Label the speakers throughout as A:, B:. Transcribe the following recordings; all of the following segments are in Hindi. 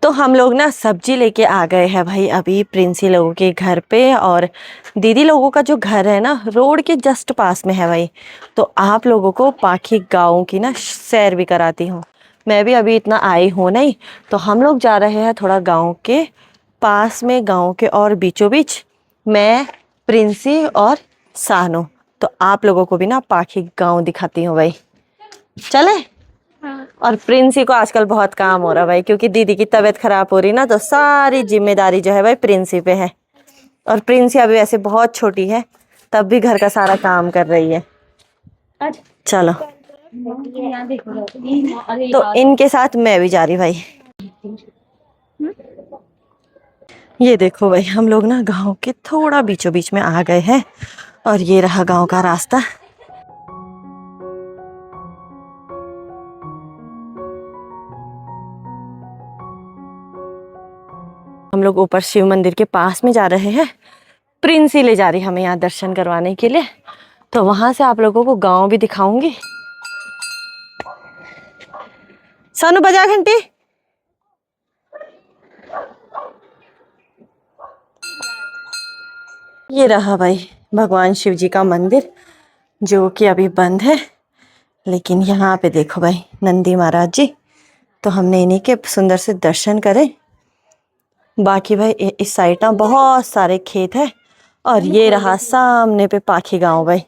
A: तो हम लोग ना सब्जी लेके आ गए हैं भाई अभी प्रिंसी लोगों के घर पे। और दीदी लोगों का जो घर है ना रोड के जस्ट पास में है भाई। तो आप लोगों को पाखी गाँव की ना सैर भी कराती हूँ। मैं भी अभी इतना आई हूँ नहीं, तो हम लोग जा रहे हैं थोड़ा गाँव के पास में, गाँव के और बीचों बीच। मैं, प्रिंसी और सानू। तो आप लोगों को भी ना पाखी गाँव दिखाती हूँ भाई, चले। और प्रिंसी को आजकल बहुत काम हो रहा है भाई, क्योंकि दीदी की तबीयत खराब हो रही ना, तो सारी जिम्मेदारी जो है भाई प्रिंसी पे है। और प्रिंसी अभी वैसे बहुत छोटी है, तब भी घर का सारा काम कर रही है। चलो, तो इनके साथ मैं भी जा रही भाई। ये देखो भाई, हम लोग ना गांव के थोड़ा बीचों बीच में आ गए हैं, और ये रहा गांव का रास्ता। हम लोग ऊपर शिव मंदिर के पास में जा रहे हैं। प्रिंसी ले जा रही हमें यहाँ दर्शन करवाने के लिए, तो वहां से आप लोगों को गांव भी दिखाऊंगी। सानू बजा घंटी। ये रहा भाई भगवान शिव जी का मंदिर, जो कि अभी बंद है। लेकिन यहाँ पे देखो भाई नंदी महाराज जी, तो हमने इन्हीं के सुंदर से दर्शन करे। बाकी भाई इस साइड ना बहुत सारे खेत है, और ये रहा सामने पे पाखी गांव भाई।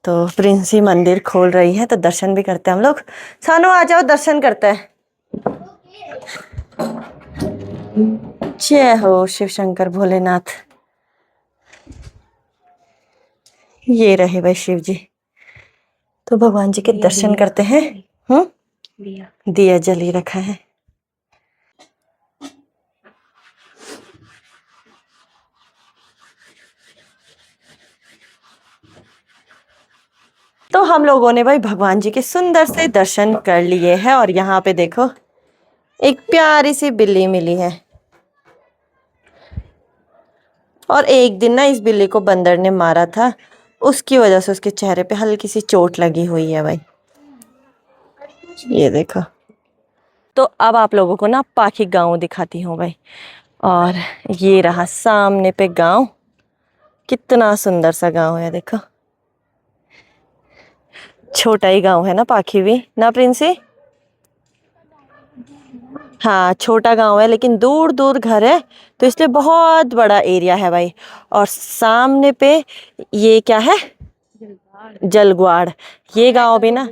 A: तो प्रिंसी मंदिर खोल रही है, तो दर्शन भी करते हैं हम लोग। सानू आ जाओ, दर्शन करते हैं। जय हो शिव शंकर भोलेनाथ। ये रहे भाई शिव जी, तो भगवान जी के दर्शन करते हैं। दिया जल ही रखा है। तो हम लोगों ने भाई भगवान जी के सुंदर से दर्शन कर लिए हैं, और यहाँ पे देखो एक प्यारी सी बिल्ली मिली है। और एक दिन ना इस बिल्ली को बंदर ने मारा था, उसकी वजह से उसके चेहरे पे हल्की सी चोट लगी हुई है भाई। ये देखो। तो अब आप लोगों को ना पाखी गांव दिखाती हूँ भाई। और ये रहा सामने पे गांव, कितना सुंदर सा गांव है देखो। छोटा ही गांव है ना पाखी भी ना प्रिंसी। हाँ छोटा गांव है, लेकिन दूर दूर घर है, तो इसलिए बहुत बड़ा एरिया है भाई। और सामने पे ये क्या है, जलग्वाड़। ये गांव भी ना,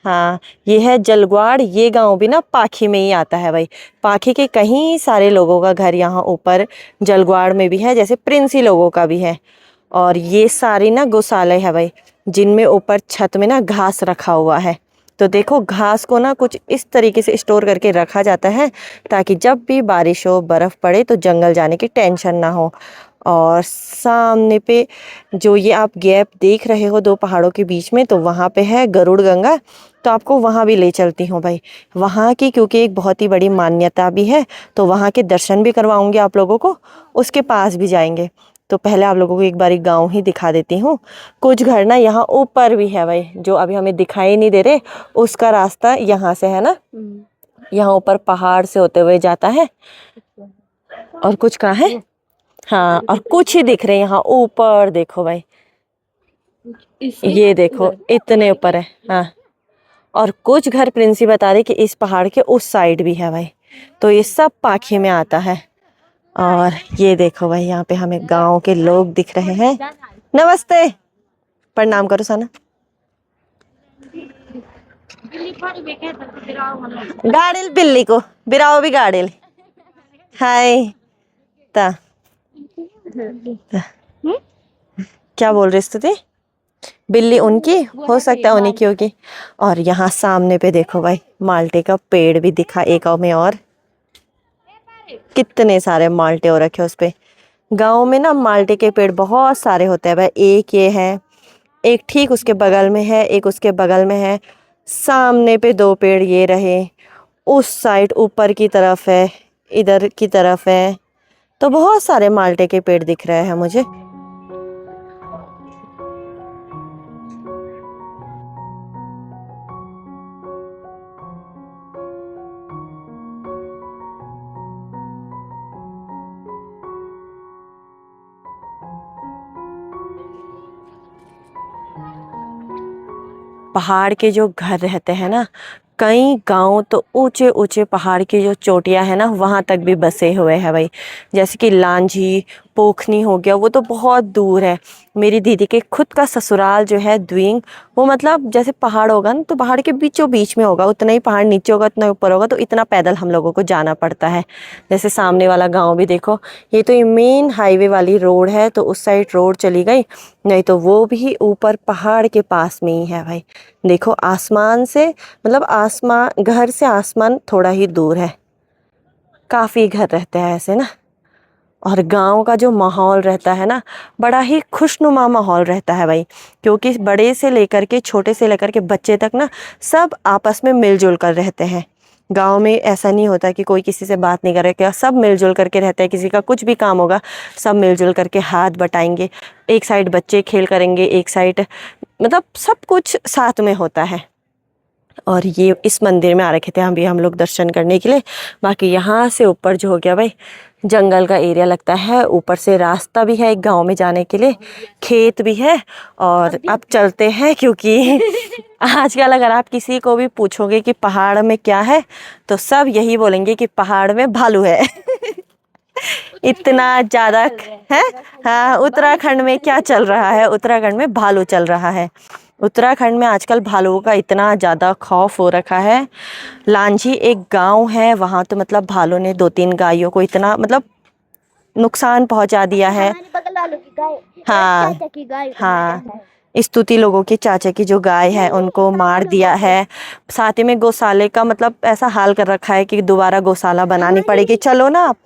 A: हाँ ये है जलग्वाड़। ये गांव भी ना पाखी में ही आता है भाई। पाखी के कहीं सारे लोगों का घर यहाँ ऊपर जलग्वाड़ में भी है, जैसे प्रिंसी लोगों का भी है। और ये सारी ना गौशाले है भाई, जिनमें ऊपर छत में ना घास रखा हुआ है। तो देखो घास को ना कुछ इस तरीके से स्टोर करके रखा जाता है, ताकि जब भी बारिश हो, बर्फ़ पड़े, तो जंगल जाने की टेंशन ना हो। और सामने पे जो ये आप गैप देख रहे हो दो पहाड़ों के बीच में, तो वहाँ पे है गरुड़ गंगा। तो आपको वहाँ भी ले चलती हूँ भाई। वहाँ की क्योंकि एक बहुत ही बड़ी मान्यता भी है, तो वहाँ के दर्शन भी करवाऊँगी आप लोगों को, उसके पास भी जाएंगे। तो पहले आप लोगों को एक बारी गांव ही दिखा देती हूँ। कुछ घर ना यहाँ ऊपर भी है भाई, जो अभी हमें दिखाई नहीं दे रहे। उसका रास्ता यहाँ से है ना, यहाँ ऊपर पहाड़ से होते हुए जाता है। और कुछ कहाँ है, हाँ और कुछ ही दिख रहे हैं यहाँ ऊपर, देखो भाई। ये देखो इतने ऊपर है, हाँ। और कुछ घर प्रिंसी बता रही कि इस पहाड़ के उस साइड भी है भाई। तो ये सब पाखी में आता है। और ये देखो भाई, यहाँ पे हमें गांव के लोग दिख रहे हैं। नमस्ते, प्रणाम करो सना। गाड़िल बिल्ली को बिराओ भी गाड़िल। हाय ता, क्या बोल रही स्तुति? बिल्ली उनकी हो सकता है, उन्हीं की होगी। और यहाँ सामने पे देखो भाई माल्टे का पेड़ भी दिखा एक में, और कितने सारे माल्टे हो रखे उस पे। गाँव में ना माल्टे के पेड़ बहुत सारे होते हैं भाई। एक ये है, एक ठीक उसके बगल में है, एक उसके बगल में है। सामने पे दो पेड़ ये रहे, उस साइड ऊपर की तरफ है, इधर की तरफ है। तो बहुत सारे माल्टे के पेड़ दिख रहे हैं मुझे। पहाड़ के जो घर रहते हैं ना, कई गांव तो ऊंचे ऊंचे पहाड़ की जो चोटियां है ना वहां तक भी बसे हुए हैं भाई। जैसे कि लांजी, पोखनी हो गया, वो तो बहुत दूर है। मेरी दीदी के खुद का ससुराल जो है द्विंग, वो मतलब जैसे पहाड़ होगा ना तो पहाड़ के बीचों बीच में होगा, उतना ही पहाड़ नीचे होगा उतना ऊपर होगा, तो इतना पैदल हम लोगों को जाना पड़ता है। जैसे सामने वाला गांव भी देखो, ये तो ये मेन हाईवे वाली रोड है, तो उस साइड रोड चली गई, नहीं तो वो भी ऊपर पहाड़ के पास में ही है भाई। देखो आसमान से, मतलब आसमान, घर से आसमान थोड़ा ही दूर है। काफ़ी घर रहते हैं ऐसे ना। और गांव का जो माहौल रहता है ना, बड़ा ही खुशनुमा माहौल रहता है भाई, क्योंकि बड़े से लेकर के छोटे से लेकर के बच्चे तक ना सब आपस में मिलजुल कर रहते हैं। गांव में ऐसा नहीं होता कि कोई किसी से बात नहीं करेगा, सब मिलजुल करके रहते हैं। किसी का कुछ भी काम होगा सब मिलजुल करके हाथ बटाएंगे, एक साइड बच्चे खेल करेंगे, एक साइड मतलब सब कुछ साथ में होता है। और ये इस मंदिर में आ रखे थे हम लोग दर्शन करने के लिए। बाकी यहाँ से ऊपर जो हो गया भाई जंगल का एरिया लगता है, ऊपर से रास्ता भी है एक गांव में जाने के लिए, खेत भी है। और अब चलते हैं, क्योंकि आजकल अगर आप किसी को भी पूछोगे कि पहाड़ में क्या है तो सब यही बोलेंगे कि पहाड़ में भालू है। इतना ज़्यादा है। हाँ, उत्तराखंड में क्या चल रहा है, उत्तराखंड में भालू चल रहा है। उत्तराखंड में आजकल भालुओं का इतना ज़्यादा खौफ हो रखा है। लांझी एक गांव है, वहाँ तो मतलब भालू ने 2-3 गायों को इतना मतलब नुकसान पहुंचा दिया है।
B: बगल वालों की गाय,
A: हाँ
B: चाचा की गाय को
A: हाँ,
B: मारा है।
A: स्तुति लोगों की चाचा की जो गाय है उनको मार दिया है। साथ ही में गौशाले का मतलब ऐसा हाल कर रखा है कि दोबारा गौशाला बनानी पड़ेगी। चलो ना आप,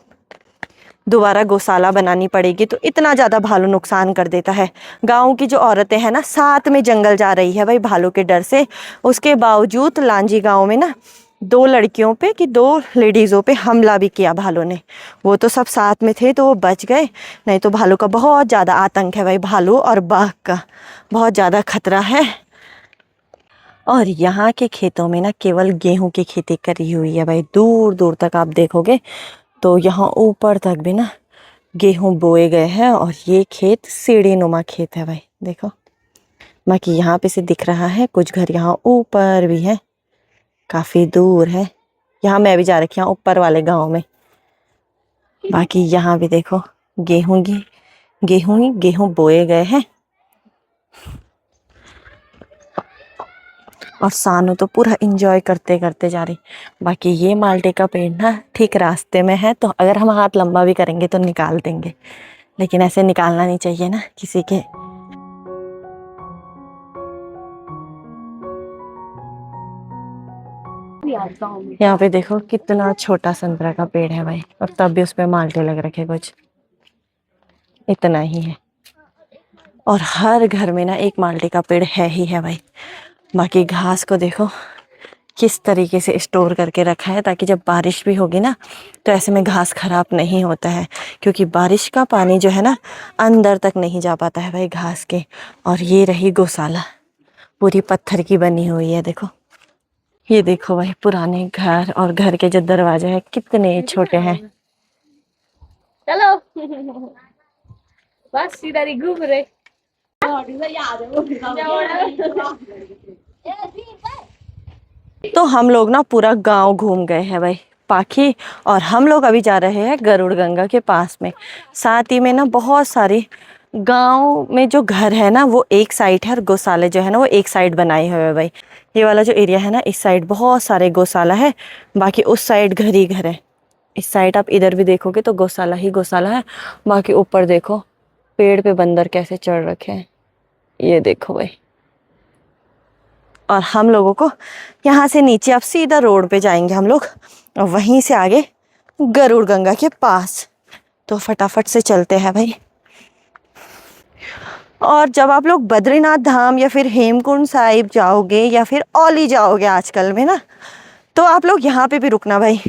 A: दोबारा गौशाला बनानी पड़ेगी। तो इतना ज़्यादा भालू नुकसान कर देता है। गांव की जो औरतें हैं ना साथ में जंगल जा रही है भाई भालू के डर से। उसके बावजूद लांजी गांव में ना 2 लड़कियों पे कि 2 लेडीज़ों पे हमला भी किया भालू ने। वो तो सब साथ में थे तो वो बच गए, नहीं तो भालू का बहुत ज़्यादा आतंक है भाई। भालू और बाघ का बहुत ज़्यादा खतरा है। और यहाँ के खेतों में ना केवल गेहूं की खेती करी हुई है भाई। दूर दूर तक आप देखोगे तो यहाँ ऊपर तक भी ना गेहूं बोए गए हैं। और ये खेत सीढ़ी नुमा खेत है भाई, देखो। बाकी यहाँ पे से दिख रहा है कुछ घर यहाँ ऊपर भी है, काफी दूर है। यहाँ मैं भी जा रखी हूँ ऊपर वाले गांव में। बाकी यहाँ भी देखो गेहूं बोए गए हैं। और सानू तो पूरा इंजॉय करते करते जा रही। बाकी ये माल्टे का पेड़ ना ठीक रास्ते में है, तो अगर हम हाथ लंबा भी करेंगे तो निकाल देंगे, लेकिन ऐसे निकालना नहीं चाहिए ना किसी के। यहाँ पे देखो कितना छोटा संतरा का पेड़ है भाई, और तब भी उस पे माल्टे लग रखे कुछ, इतना ही है। और हर घर में ना एक माल्टे का पेड़ है ही है भाई। बाकी घास को देखो किस तरीके से स्टोर करके रखा है, ताकि जब बारिश भी होगी ना तो ऐसे में घास खराब नहीं होता है, क्योंकि बारिश का पानी जो है ना अंदर तक नहीं जा पाता है भाई घास के। और ये रही गौशाला, पूरी पत्थर की बनी हुई है। देखो ये देखो भाई पुराने घर, और घर के जो दरवाजे हैं कितने छोटे हैं।
B: चलो बस सीधा ही घूम रहे।
A: तो हम लोग ना पूरा गांव घूम गए हैं भाई पाखी, और हम लोग अभी जा रहे हैं गरुड़ गंगा के पास में। साथ ही में ना बहुत सारे गांव में जो घर है ना वो एक साइड है, और गौशाले जो है ना वो एक साइड बनाए हुए हैं भाई। ये वाला जो एरिया है ना इस साइड बहुत सारे गौशाला है, बाकी उस साइड घर ही घर है। इस साइड आप इधर भी देखोगे तो गौशाला ही गौशाला है। बाकी ऊपर देखो पेड़ पे बंदर कैसे चढ़ रखे हैं, ये देखो भाई। और हम लोगों को यहाँ से नीचे अब सीधा रोड पे जाएंगे हम लोग, और वहीं से आगे गरुड़ गंगा के पास। तो फटाफट से चलते हैं भाई। और जब आप लोग बद्रीनाथ धाम या फिर हेमकुंड साहिब जाओगे या फिर औली जाओगे आजकल में ना, तो आप लोग यहाँ पे भी रुकना भाई।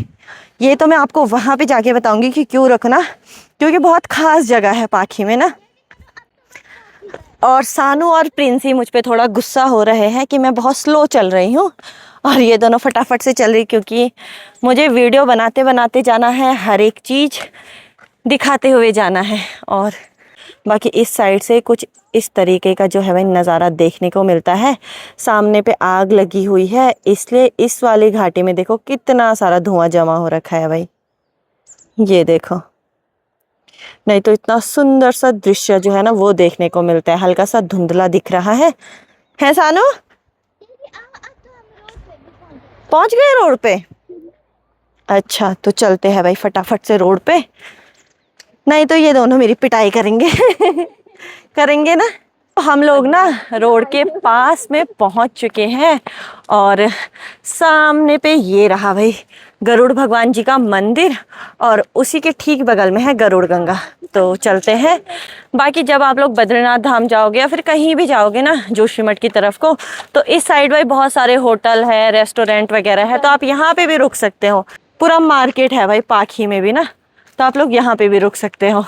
A: ये तो मैं आपको वहाँ पे जाके बताऊंगी कि क्यों रुकना, क्योंकि बहुत खास जगह है पाखी में ना। और सानू और प्रिंसी मुझ पे थोड़ा गुस्सा हो रहे हैं कि मैं बहुत स्लो चल रही हूँ, और ये दोनों फटाफट से चल रही, क्योंकि मुझे वीडियो बनाते बनाते जाना है, हर एक चीज़ दिखाते हुए जाना है। और बाकी इस साइड से कुछ इस तरीके का जो है भाई नज़ारा देखने को मिलता है। सामने पे आग लगी हुई है, इसलिए इस वाली घाटी में देखो कितना सारा धुआं जमा हो रखा है भाई, ये देखो। नहीं तो इतना सुंदर सा दृश्य जो है ना वो देखने को मिलता है। हल्का सा धुंधला दिख रहा है सानू? पहुंच गए रोड पे? अच्छा, तो चलते हैं भाई फटाफट से रोड पे, नहीं तो ये दोनों मेरी पिटाई करेंगे करेंगे ना। हम लोग ना रोड के पास में पहुंच चुके हैं और सामने पे ये रहा भाई गरुड़ भगवान जी का मंदिर और उसी के ठीक बगल में है गरुड़ गंगा। तो चलते हैं। बाकी जब आप लोग बद्रीनाथ धाम जाओगे या फिर कहीं भी जाओगे ना जोशीमठ की तरफ को, तो इस साइड भाई बहुत सारे होटल है, रेस्टोरेंट वगैरह है, तो आप यहाँ पे भी रुक सकते हो। पूरा मार्केट है भाई पाखी में भी ना, तो आप लोग यहाँ पे भी रुक सकते हो।